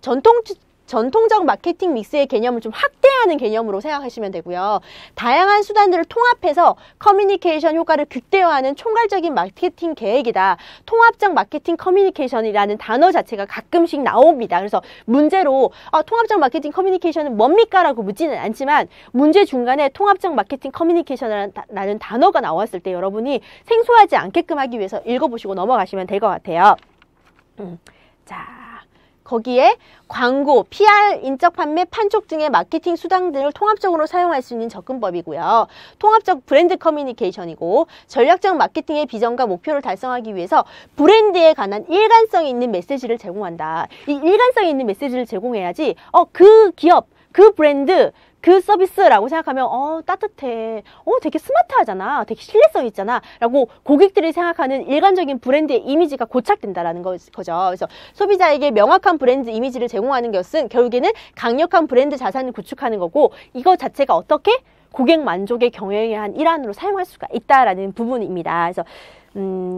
전통적 마케팅 믹스의 개념을 좀 확대하는 개념으로 생각하시면 되고요. 다양한 수단들을 통합해서 커뮤니케이션 효과를 극대화하는 총괄적인 마케팅 계획이다. 통합적 마케팅 커뮤니케이션이라는 단어 자체가 가끔씩 나옵니다. 그래서 문제로 통합적 마케팅 커뮤니케이션은 뭡니까? 라고 묻지는 않지만, 문제 중간에 통합적 마케팅 커뮤니케이션이라는 단어가 나왔을 때 여러분이 생소하지 않게끔 하기 위해서 읽어보시고 넘어가시면 될 것 같아요. 자, 거기에 광고, PR, 인적 판매, 판촉 등의 마케팅 수단들을 통합적으로 사용할 수 있는 접근법이고요. 통합적 브랜드 커뮤니케이션이고, 전략적 마케팅의 비전과 목표를 달성하기 위해서 브랜드에 관한 일관성이 있는 메시지를 제공한다. 이 일관성이 있는 메시지를 제공해야지 그 기업, 그 브랜드, 그 서비스라고 생각하면 따뜻해, 되게 스마트하잖아, 되게 신뢰성 있잖아 라고 고객들이 생각하는 일관적인 브랜드의 이미지가 고착된다라는 거죠. 그래서 소비자에게 명확한 브랜드 이미지를 제공하는 것은 결국에는 강력한 브랜드 자산을 구축하는 거고, 이거 자체가 어떻게 고객 만족의 경영의 한 일환으로 사용할 수가 있다라는 부분입니다. 그래서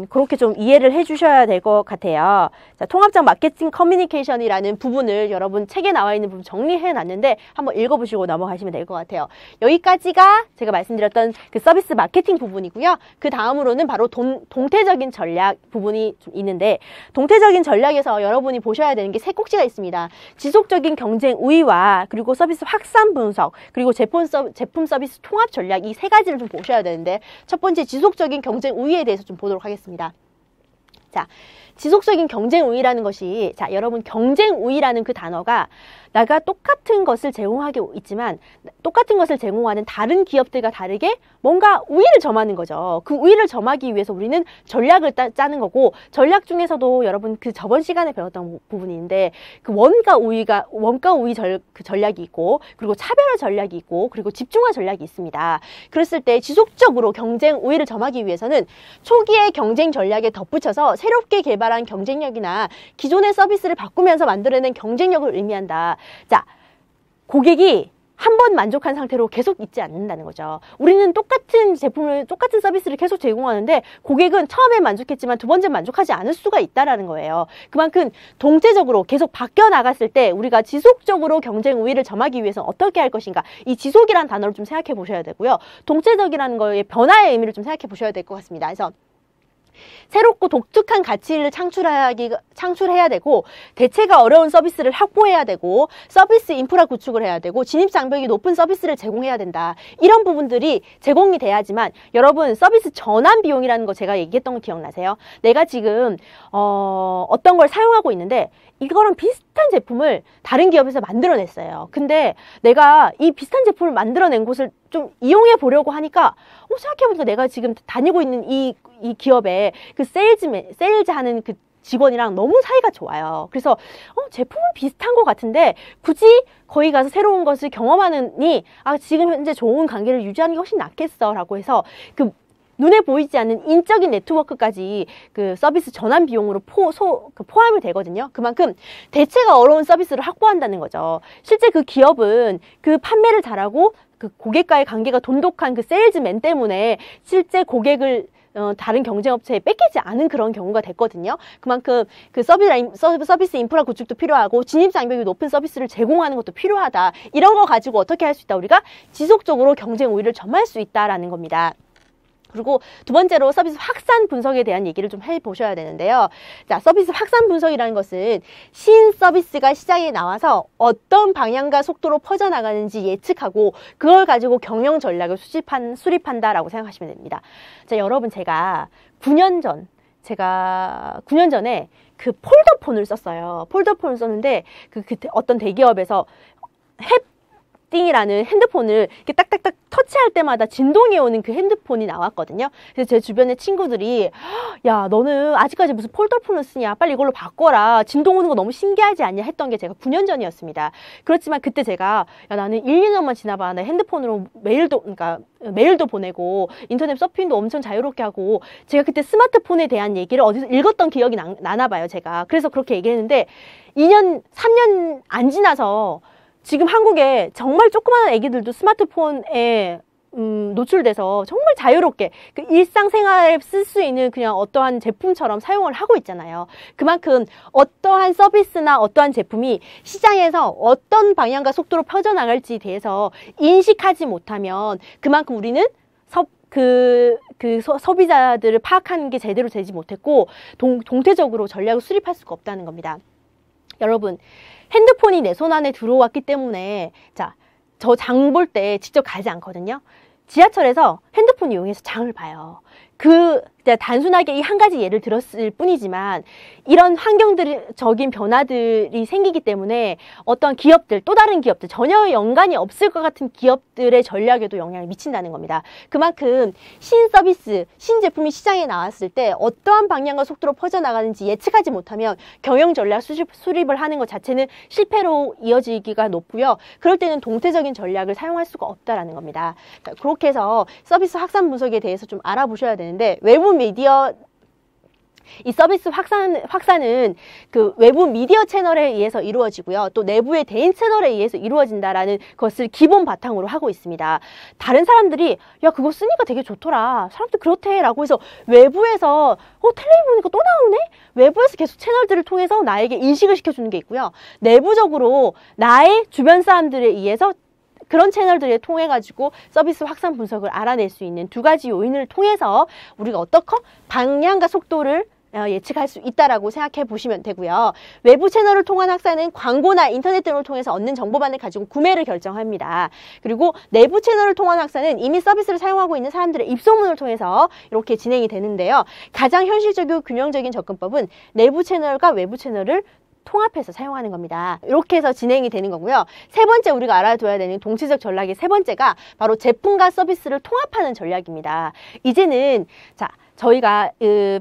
그렇게 좀 이해를 해주셔야 될 것 같아요. 자, 통합적 마케팅 커뮤니케이션이라는 부분을 여러분 책에 나와 있는 부분 정리해 놨는데 한번 읽어보시고 넘어가시면 될 것 같아요. 여기까지가 제가 말씀드렸던 그 서비스 마케팅 부분이고요. 그 다음으로는 바로 동태적인 전략 부분이 좀 있는데, 동태적인 전략에서 여러분이 보셔야 되는 게 세 꼭지가 있습니다. 지속적인 경쟁 우위와 그리고 서비스 확산 분석, 그리고 제품 서비스 통합 전략, 이 세 가지를 좀 보셔야 되는데, 첫 번째 지속적인 경쟁 우위에 대해서 좀 보도록 하겠습니다. 자, 지속적인 경쟁 우위라는 것이, 자, 여러분 경쟁 우위라는 그 단어가 내가 똑같은 것을 제공하고 있지만 똑같은 것을 제공하는 다른 기업들과 다르게 뭔가 우위를 점하는 거죠. 그 우위를 점하기 위해서 우리는 전략을 짜는 거고, 전략 중에서도 여러분 그 저번 시간에 배웠던 부분인데, 그 원가 우위 그 전략이 있고, 그리고 차별화 전략이 있고, 그리고 집중화 전략이 있습니다. 그랬을 때 지속적으로 경쟁 우위를 점하기 위해서는 초기의 경쟁 전략에 덧붙여서 새롭게 개발한 경쟁력이나 기존의 서비스를 바꾸면서 만들어낸 경쟁력을 의미한다. 자, 고객이 한 번 만족한 상태로 계속 있지 않는다는 거죠. 우리는 똑같은 제품을, 똑같은 서비스를 계속 제공하는데 고객은 처음에 만족했지만 두 번째 만족하지 않을 수가 있다라는 거예요. 그만큼 동체적으로 계속 바뀌어 나갔을 때 우리가 지속적으로 경쟁 우위를 점하기 위해서 어떻게 할 것인가, 이 지속이라는 단어를 좀 생각해 보셔야 되고요. 동체적이라는 거의 변화의 의미를 좀 생각해 보셔야 될 것 같습니다. 그래서 새롭고 독특한 가치를 창출해야 되고, 대체가 어려운 서비스를 확보해야 되고, 서비스 인프라 구축을 해야 되고, 진입 장벽이 높은 서비스를 제공해야 된다. 이런 부분들이 제공이 돼야지만, 여러분 서비스 전환 비용이라는 거 제가 얘기했던 거 기억나세요? 내가 지금 어떤 걸 사용하고 있는데 이거랑 비슷한 제품을 다른 기업에서 만들어냈어요. 근데 내가 이 비슷한 제품을 만들어낸 곳을 좀 이용해 보려고 하니까 생각해보니까 내가 지금 다니고 있는 이 기업에 그 세일즈 하는 그 직원이랑 너무 사이가 좋아요. 그래서 제품은 비슷한 것 같은데 굳이 거기 가서 새로운 것을 경험하느니 지금 현재 좋은 관계를 유지하는 게 훨씬 낫겠어 라고 해서 그 눈에 보이지 않는 인적인 네트워크까지 그 서비스 전환 비용으로 포함이 되거든요. 그만큼 대체가 어려운 서비스를 확보한다는 거죠. 실제 그 기업은 그 판매를 잘하고 그 고객과의 관계가 돈독한 그 세일즈맨 때문에 실제 고객을 다른 경쟁업체에 뺏기지 않은 그런 경우가 됐거든요. 그만큼 그 서비스 인프라 구축도 필요하고 진입 장벽이 높은 서비스를 제공하는 것도 필요하다. 이런 거 가지고 어떻게 할 수 있다? 우리가 지속적으로 경쟁 우위를 점할 수 있다라는 겁니다. 그리고 두 번째로 서비스 확산 분석에 대한 얘기를 좀 해보셔야 되는데요. 자, 서비스 확산 분석이라는 것은 신 서비스가 시장에 나와서 어떤 방향과 속도로 퍼져나가는지 예측하고 그걸 가지고 경영 전략을 수립한다라고 생각하시면 됩니다. 자, 여러분 제가 9년 전에 그 폴더폰을 썼어요. 폴더폰을 썼는데 그때 어떤 대기업에서 띵이라는 핸드폰을 이렇게 딱딱딱 터치할 때마다 진동이 오는 그 핸드폰이 나왔거든요. 그래서 제 주변의 친구들이 야, 너는 아직까지 무슨 폴더폰을 쓰냐, 빨리 이걸로 바꿔라, 진동 오는 거 너무 신기하지 않냐 했던 게 제가 9년 전이었습니다. 그렇지만 그때 제가 나는 1, 2년만 지나봐, 나 핸드폰으로 메일도 보내고 인터넷 서핑도 엄청 자유롭게 하고, 제가 그때 스마트폰에 대한 얘기를 어디서 읽었던 기억이 나나 봐요, 제가. 그래서 그렇게 얘기했는데 2년, 3년 안 지나서 지금 한국에 정말 조그마한 애기들도 스마트폰에 노출돼서 정말 자유롭게 그 일상생활에 쓸 수 있는 그냥 어떠한 제품처럼 사용을 하고 있잖아요. 그만큼 어떠한 서비스나 어떠한 제품이 시장에서 어떤 방향과 속도로 퍼져나갈지에 대해서 인식하지 못하면 그만큼 우리는 소비자들을 파악하는 게 제대로 되지 못했고 동태적으로 전략을 수립할 수가 없다는 겁니다. 여러분, 핸드폰이 내 손 안에 들어왔기 때문에, 자, 저 장 볼 때 직접 가지 않거든요. 지하철에서 핸드폰 이용해서 장을 봐요. 단순하게 이 한 가지 예를 들었을 뿐이지만 이런 환경적인 변화들이 생기기 때문에 어떤 기업들, 또 다른 기업들, 전혀 연관이 없을 것 같은 기업들의 전략에도 영향을 미친다는 겁니다. 그만큼 신서비스, 신제품이 시장에 나왔을 때 어떠한 방향과 속도로 퍼져나가는지 예측하지 못하면 경영 전략 수립을 하는 것 자체는 실패로 이어지기가 높고요. 그럴 때는 동태적인 전략을 사용할 수가 없다라는 겁니다. 그렇게 해서 서비스 확산 분석에 대해서 좀 알아보셔야 되는데, 외부 미디어 이 서비스 확산은 그 외부 미디어 채널에 의해서 이루어지고요. 또 내부의 대인 채널에 의해서 이루어진다라는 것을 기본 바탕으로 하고 있습니다. 다른 사람들이 야 그거 쓰니까 되게 좋더라. 사람들 그렇대 라고 해서 외부에서 텔레비 보니까 또 나오네? 외부에서 계속 채널들을 통해서 나에게 인식을 시켜주는 게 있고요. 내부적으로 나의 주변 사람들에 의해서 그런 채널들을 통해 가지고 서비스 확산 분석을 알아낼 수 있는 두 가지 요인을 통해서 우리가 어떻게 방향과 속도를 예측할 수 있다라고 생각해 보시면 되고요. 외부 채널을 통한 확산은 광고나 인터넷 등을 통해서 얻는 정보만을 가지고 구매를 결정합니다. 그리고 내부 채널을 통한 확산은 이미 서비스를 사용하고 있는 사람들의 입소문을 통해서 이렇게 진행이 되는데요. 가장 현실적이고 균형적인 접근법은 내부 채널과 외부 채널을 통합해서 사용하는 겁니다. 이렇게 해서 진행이 되는 거고요. 세 번째 우리가 알아둬야 되는 동체적 전략의 세 번째가 바로 제품과 서비스를 통합하는 전략입니다. 이제는 저희가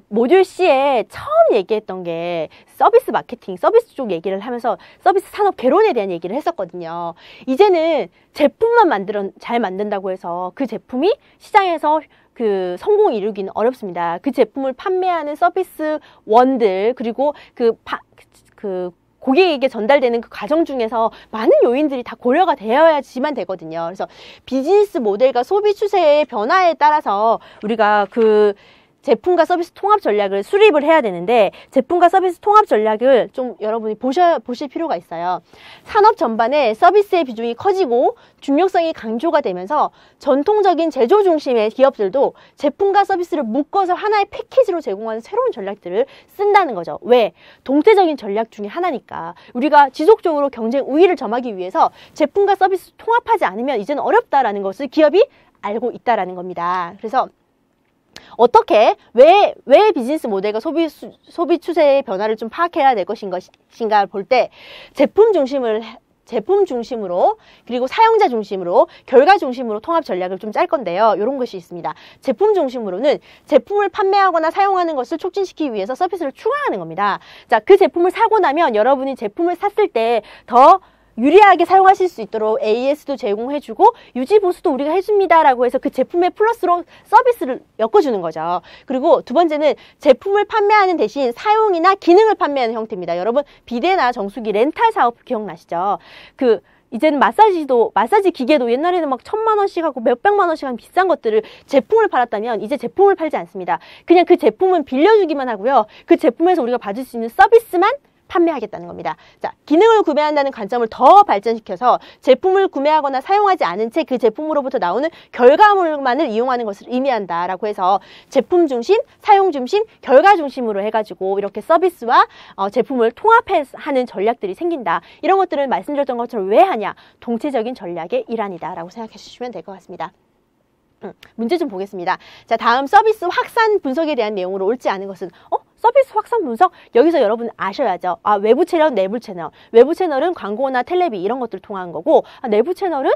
모듈 C에 처음 얘기했던 게 서비스 마케팅, 서비스 쪽 얘기를 하면서 서비스 산업 개론에 대한 얘기를 했었거든요. 이제는 제품만 잘 만든다고 해서 그 제품이 시장에서 그 성공을 이루기는 어렵습니다. 그 제품을 판매하는 서비스원들 그리고 그 고객에게 전달되는 그 과정 중에서 많은 요인들이 다 고려가 되어야지만 되거든요. 그래서 비즈니스 모델과 소비 추세의 변화에 따라서 우리가 그 제품과 서비스 통합 전략을 수립을 해야 되는데 제품과 서비스 통합 전략을 좀 여러분이 보실 필요가 있어요. 산업 전반에 서비스의 비중이 커지고 중요성이 강조가 되면서 전통적인 제조 중심의 기업들도 제품과 서비스를 묶어서 하나의 패키지로 제공하는 새로운 전략들을 쓴다는 거죠. 왜? 동태적인 전략 중에 하나니까. 우리가 지속적으로 경쟁 우위를 점하기 위해서 제품과 서비스 통합하지 않으면 이제는 어렵다라는 것을 기업이 알고 있다라는 겁니다. 그래서 어떻게 왜 비즈니스 모델과 소비 추세의 변화를 좀 파악해야 될 것인가 볼 때 제품 중심으로 그리고 사용자 중심으로 결과 중심으로 통합 전략을 좀 짤 건데요. 이런 것이 있습니다. 제품 중심으로는 제품을 판매하거나 사용하는 것을 촉진시키기 위해서 서비스를 추가하는 겁니다. 자, 그 제품을 사고 나면 여러분이 제품을 샀을 때 더 유리하게 사용하실 수 있도록 AS도 제공해주고 유지 보수도 우리가 해줍니다 라고 해서 그 제품의 플러스로 서비스를 엮어주는 거죠. 그리고 두 번째는 제품을 판매하는 대신 사용이나 기능을 판매하는 형태입니다. 여러분 비데나 정수기 렌탈 사업 기억나시죠? 이제는 마사지 기계도 옛날에는 막 1,000만 원씩 하고 몇백만 원씩 한 비싼 것들을 제품을 팔았다면 이제 제품을 팔지 않습니다. 그냥 그 제품은 빌려주기만 하고요. 그 제품에서 우리가 받을 수 있는 서비스만 판매하겠다는 겁니다. 자, 기능을 구매한다는 관점을 더 발전시켜서 제품을 구매하거나 사용하지 않은 채 그 제품으로부터 나오는 결과물만을 이용하는 것을 의미한다라고 해서 제품 중심, 사용 중심, 결과 중심으로 해가지고 이렇게 서비스와 제품을 통합하는 전략들이 생긴다. 이런 것들은 말씀드렸던 것처럼 왜 하냐? 동체적인 전략의 일환이다라고 생각해 주시면 될 것 같습니다. 문제 좀 보겠습니다. 자, 다음 서비스 확산 분석에 대한 내용으로 옳지 않은 것은 서비스 확산 분석? 여기서 여러분 아셔야죠. 외부 채널, 내부 채널. 외부 채널은 광고나 텔레비 이런 것들을 통한 거고 내부 채널은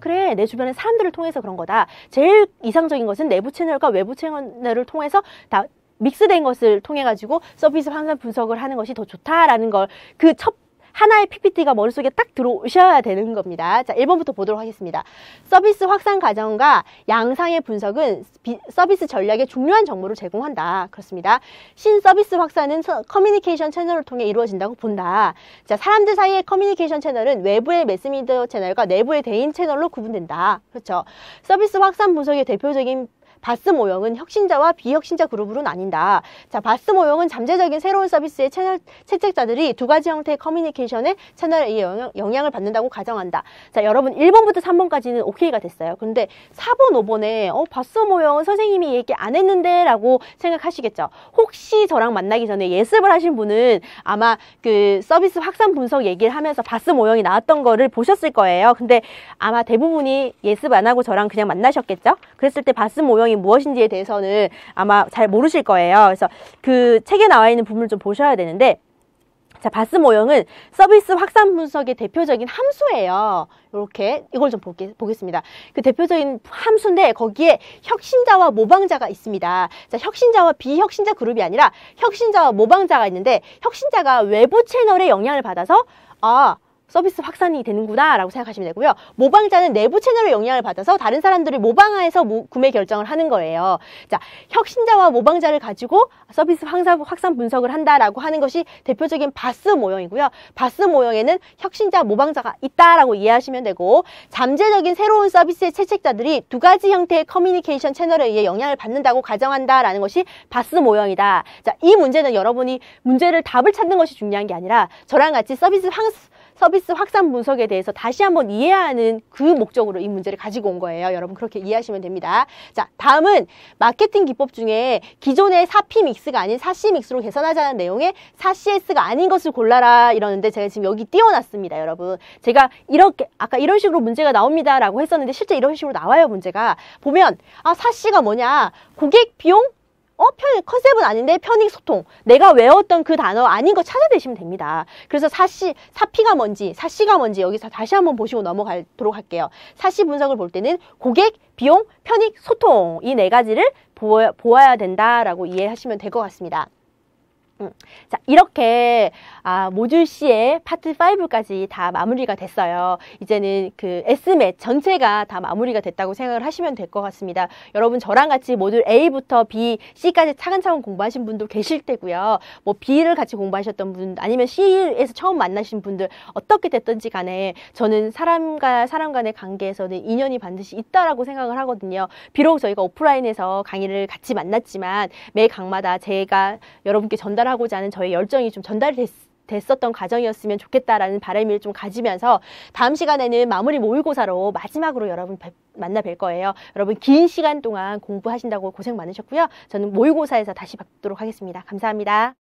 그래 내 주변의 사람들을 통해서 그런 거다. 제일 이상적인 것은 내부 채널과 외부 채널을 통해서 다 믹스된 것을 통해 가지고 서비스 확산 분석을 하는 것이 더 좋다라는 걸 하나의 PPT가 머릿속에 딱 들어오셔야 되는 겁니다. 자, 1번부터 보도록 하겠습니다. 서비스 확산 과정과 양상의 분석은 서비스 전략의 중요한 정보를 제공한다. 그렇습니다. 신서비스 확산은 커뮤니케이션 채널을 통해 이루어진다고 본다. 자, 사람들 사이의 커뮤니케이션 채널은 외부의 매스미디어 채널과 내부의 대인 채널로 구분된다. 그렇죠. 서비스 확산 분석의 대표적인 바스 모형은 혁신자와 비혁신자 그룹으로 나뉜다. 자, 바스 모형은 잠재적인 새로운 서비스의 채택자들이 두 가지 형태의 커뮤니케이션의 채널에 의해 영향을 받는다고 가정한다. 자, 여러분 1번부터 3번까지는 오케이가 됐어요. 그런데 4번, 5번에 바스 모형은 선생님이 얘기 안 했는데 라고 생각하시겠죠. 혹시 저랑 만나기 전에 예습을 하신 분은 아마 그 서비스 확산 분석 얘기를 하면서 바스 모형이 나왔던 거를 보셨을 거예요. 근데 아마 대부분이 예습 안 하고 저랑 그냥 만나셨겠죠. 그랬을 때 바스 모형이 무엇인지에 대해서는 아마 잘 모르실 거예요. 그래서 그 책에 나와 있는 부분을 좀 보셔야 되는데, 자, 바스 모형은 서비스 확산 분석의 대표적인 함수예요. 이렇게 이걸 좀 보겠습니다. 그 대표적인 함수인데 거기에 혁신자와 모방자가 있습니다. 자, 혁신자와 비혁신자 그룹이 아니라 혁신자와 모방자가 있는데 혁신자가 외부 채널의 영향을 받아서 서비스 확산이 되는구나 라고 생각하시면 되고요. 모방자는 내부 채널의 영향을 받아서 다른 사람들이 모방해서 구매 결정을 하는 거예요. 자, 혁신자와 모방자를 가지고 서비스 확산 분석을 한다라고 하는 것이 대표적인 바스 모형이고요. 바스 모형에는 혁신자, 모방자가 있다라고 이해하시면 되고, 잠재적인 새로운 서비스의 채택자들이 두 가지 형태의 커뮤니케이션 채널에 의해 영향을 받는다고 가정한다라는 것이 바스 모형이다. 자, 이 문제는 여러분이 답을 찾는 것이 중요한 게 아니라 저랑 같이 서비스 확산 분석에 대해서 다시 한번 이해하는 그 목적으로 이 문제를 가지고 온 거예요. 여러분 그렇게 이해하시면 됩니다. 자, 다음은 마케팅 기법 중에 기존의 4P 믹스가 아닌 4C 믹스로 개선하자는 내용의 4CS가 아닌 것을 골라라 이러는데 제가 지금 여기 띄워놨습니다. 여러분 제가 이렇게 아까 이런 식으로 문제가 나옵니다 라고 했었는데 실제 이런 식으로 나와요. 문제가 보면 4C가 뭐냐, 고객 비용 컨셉은 아닌데 편익 소통. 내가 외웠던 그 단어 아닌 거 찾아내시면 됩니다. 그래서 4P가 뭔지, 4C가 뭔지 여기서 다시 한번 보시고 넘어가도록 할게요. 4C 분석을 볼 때는 고객, 비용, 편익, 소통 이 네 가지를 보아야 된다라고 이해하시면 될 것 같습니다. 자, 이렇게 모듈 C의 파트 5까지 다 마무리가 됐어요. 이제는 그 S맷 전체가 다 마무리가 됐다고 생각을 하시면 될 것 같습니다. 여러분 저랑 같이 모듈 A부터 B, C까지 차근차근 공부하신 분도 계실 테고요. 뭐 B를 같이 공부하셨던 분 아니면 C에서 처음 만나신 분들 어떻게 됐든지 간에 저는 사람과 사람 간의 관계에서는 인연이 반드시 있다라고 생각을 하거든요. 비록 저희가 오프라인에서 강의를 같이 만났지만 매 강마다 제가 여러분께 전달하고자 하는 저의 열정이 좀 전달이 됐었던 과정이었으면 좋겠다라는 바람을 좀 가지면서 다음 시간에는 마무리 모의고사로 마지막으로 여러분 만나 뵐 거예요. 여러분 긴 시간 동안 공부하신다고 고생 많으셨고요. 저는 모의고사에서 다시 뵙도록 하겠습니다. 감사합니다.